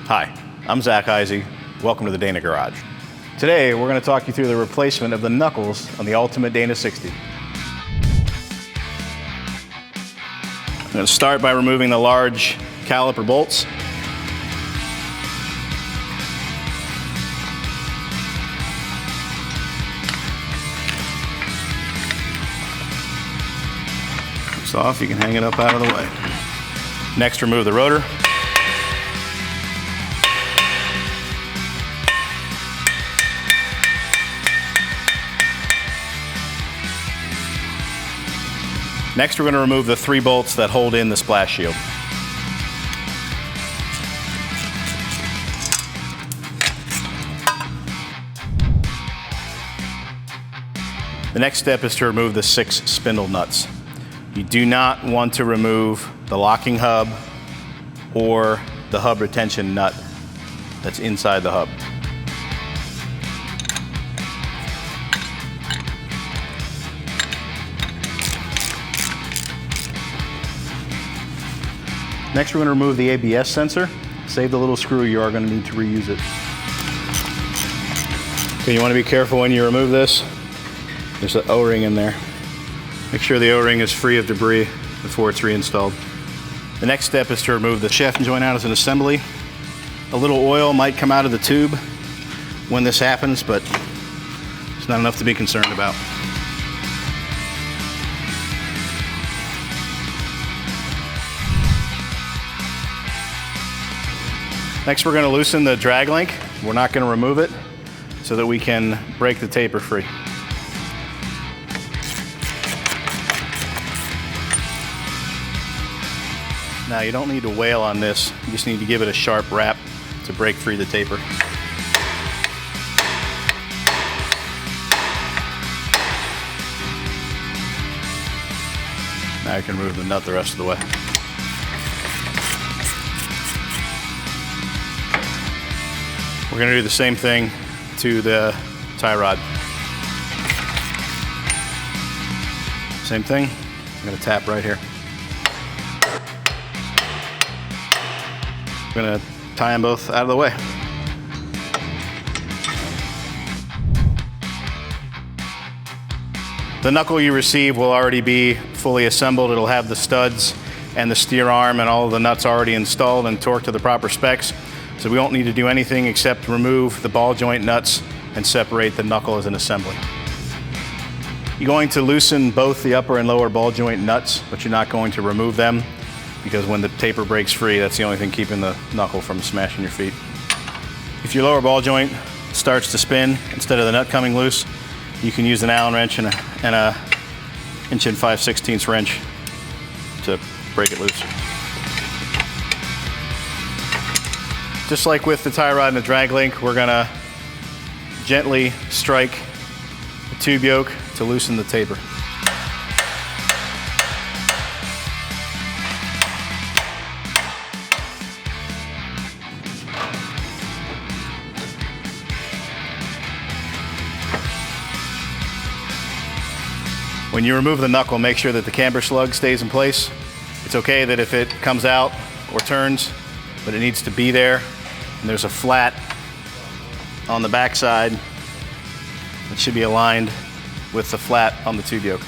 Hi, I'm Zack. Welcome to the Dana Garage. Today, we're going to talk you through the replacement of the knuckles on the Ultimate Dana 60. I'm going to start by removing the large caliper bolts. It's off, you can hang it up out of the way. Next, remove the rotor. Next, we're going to remove the 3 bolts that hold in the splash shield. The next step is to remove the 6 spindle nuts. You do not want to remove the locking hub or the hub retention nut that's inside the hub. Next, we're going to remove the ABS sensor. Save the little screw, you are going to need to reuse it. Okay, you want to be careful when you remove this. There's an O-ring in there. Make sure the O-ring is free of debris before it's reinstalled. The next step is to remove the shaft and joint out as an assembly. A little oil might come out of the tube when this happens, but it's not enough to be concerned about. Next, we're going to loosen the drag link. We're not going to remove it so that we can break the taper free. Now, you don't need to wail on this. You just need to give it a sharp rap to break free the taper. Now you can remove the nut the rest of the way. We're going to do the same thing to the tie rod. Same thing. I'm going to tap right here. I'm going to tie them both out of the way. The knuckle you receive will already be fully assembled. It'll have the studs and the steer arm and all of the nuts already installed and torqued to the proper specs. So we won't need to do anything except remove the ball joint nuts and separate the knuckle as an assembly. You're going to loosen both the upper and lower ball joint nuts, but you're not going to remove them because when the taper breaks free, that's the only thing keeping the knuckle from smashing your feet. If your lower ball joint starts to spin instead of the nut coming loose, you can use an Allen wrench and a 1 5/16" wrench to break it loose. Just like with the tie rod and the drag link, we're going to gently strike the tube yoke to loosen the taper. When you remove the knuckle, make sure that the camber slug stays in place. It's okay that if it comes out or turns, but it needs to be there. And there's a flat on the back side that should be aligned with the flat on the tube yoke.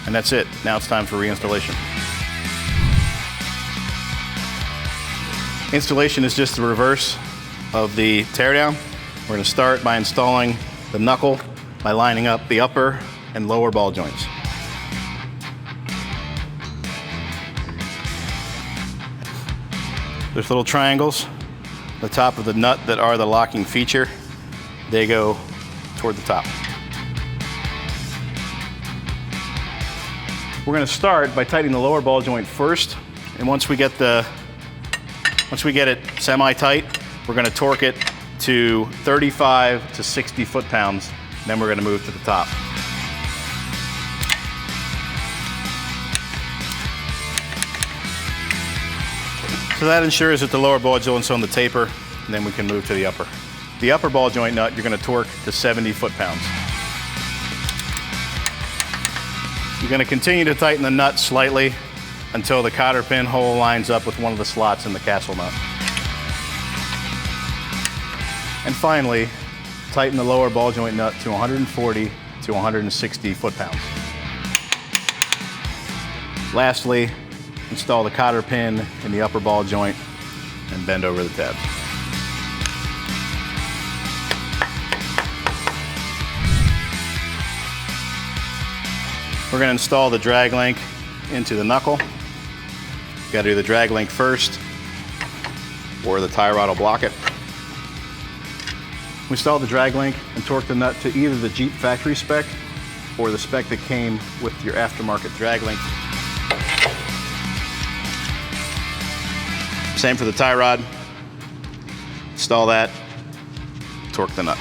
And that's it. Now it's time for reinstallation. Installation is just the reverse of the teardown. We're going to start by installing the knuckle by lining up the upper and lower ball joints. There's little triangles at the top of the nut that are the locking feature. They go toward the top. We're going to start by tightening the lower ball joint first, and once we get it semi-tight, we're going to torque it to 35 to 60 foot-pounds. Then we're going to move to the top. So that ensures that the lower ball joint's on the taper, and then we can move to the upper. The upper ball joint nut, you're going to torque to 70 foot-pounds. You're going to continue to tighten the nut slightly until the cotter pin hole lines up with one of the slots in the castle nut. And finally, tighten the lower ball joint nut to 140 to 160 foot-pounds. Lastly, install the cotter pin in the upper ball joint and bend over the tabs. We're going to install the drag link into the knuckle. You've got to do the drag link first, or the tie rod will block it. We install the drag link and torque the nut to either the Jeep factory spec or the spec that came with your aftermarket drag link. Same for the tie rod. Install that, torque the nut.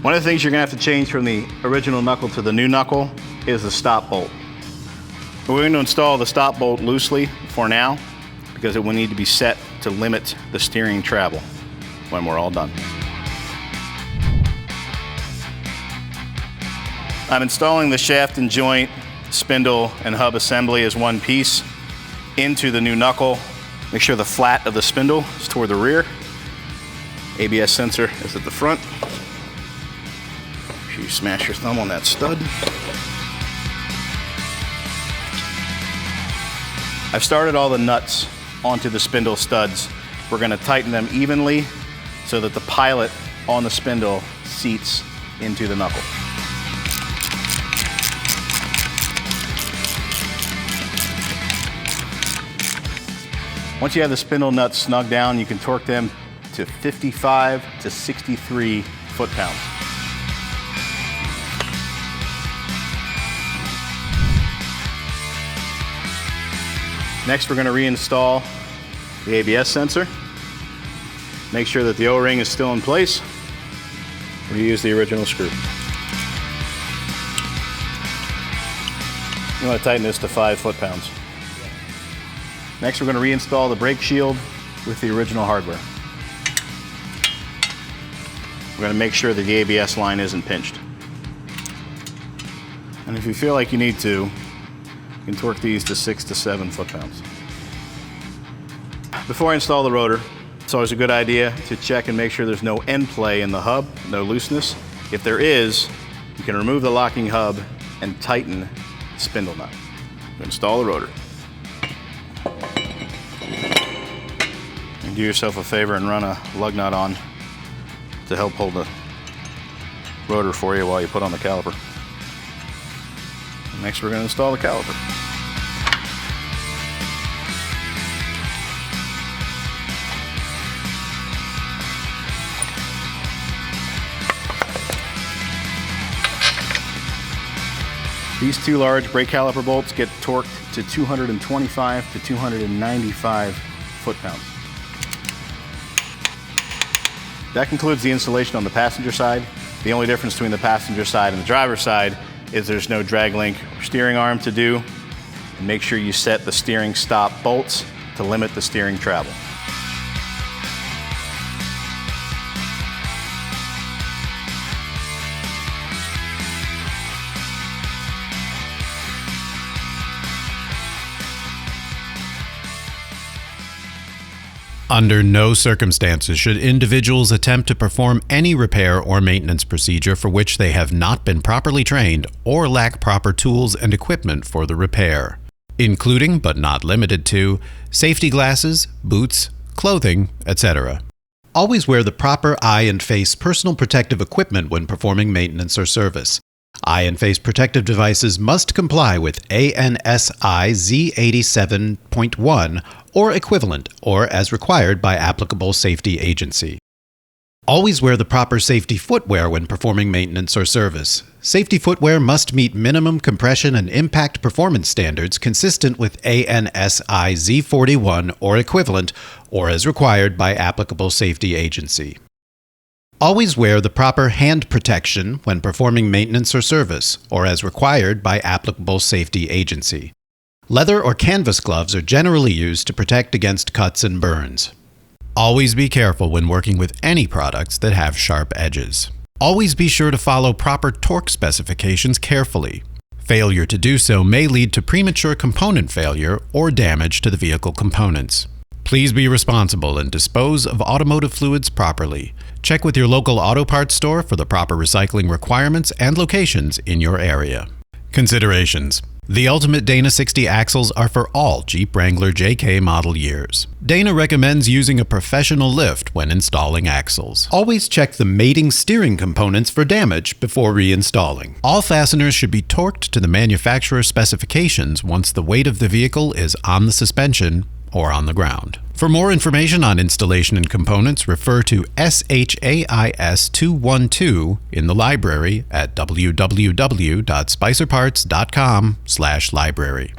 One of the things you're gonna have to change from the original knuckle to the new knuckle is the stop bolt. We're going to install the stop bolt loosely for now because it will need to be set to limit the steering travel when we're all done. I'm installing the shaft and joint, spindle, and hub assembly as one piece into the new knuckle. Make sure the flat of the spindle is toward the rear. ABS sensor is at the front. Make sure you smash your thumb on that stud. I've started all the nuts onto the spindle studs. We're going to tighten them evenly so that the pilot on the spindle seats into the knuckle. Once you have the spindle nuts snug down, you can torque them to 55 to 63 foot-pounds. Next, we're going to reinstall the ABS sensor. Make sure that the O-ring is still in place. Reuse the original screw. You want to tighten this to 5 foot-pounds. Next, we're going to reinstall the brake shield with the original hardware. We're going to make sure that the ABS line isn't pinched. And if you feel like you need to, you can torque these to 6 to 7 foot-pounds. Before I install the rotor, it's always a good idea to check and make sure there's no end play in the hub, no looseness. If there is, you can remove the locking hub and tighten the spindle nut. Install the rotor. And do yourself a favor and run a lug nut on to help hold the rotor for you while you put on the caliper. Next, we're going to install the caliper. These two large brake caliper bolts get torqued to 225 to 295 foot-pounds. That concludes the installation on the passenger side. The only difference between the passenger side and the driver's side is there's no drag link or steering arm to do. And make sure you set the steering stop bolts to limit the steering travel. Under no circumstances should individuals attempt to perform any repair or maintenance procedure for which they have not been properly trained or lack proper tools and equipment for the repair, including but not limited to safety glasses, boots, clothing, etc. Always wear the proper eye and face personal protective equipment when performing maintenance or service. Eye and face protective devices must comply with ANSI Z87.1 or equivalent, or as required by applicable safety agency. Always wear the proper safety footwear when performing maintenance or service. Safety footwear must meet minimum compression and impact performance standards consistent with ANSI Z41 or equivalent, or as required by applicable safety agency. Always wear the proper hand protection when performing maintenance or service, or as required by applicable safety agency. Leather or canvas gloves are generally used to protect against cuts and burns. Always be careful when working with any products that have sharp edges. Always be sure to follow proper torque specifications carefully. Failure to do so may lead to premature component failure or damage to the vehicle components. Please be responsible and dispose of automotive fluids properly. Check with your local auto parts store for the proper recycling requirements and locations in your area. Considerations. The Ultimate Dana 60 axles are for all Jeep Wrangler JK model years. Dana recommends using a professional lift when installing axles. Always check the mating steering components for damage before reinstalling. All fasteners should be torqued to the manufacturer's specifications once the weight of the vehicle is on the suspension or on the ground. For more information on installation and components, refer to SHAIS 212 in the library at www.spicerparts.com/library.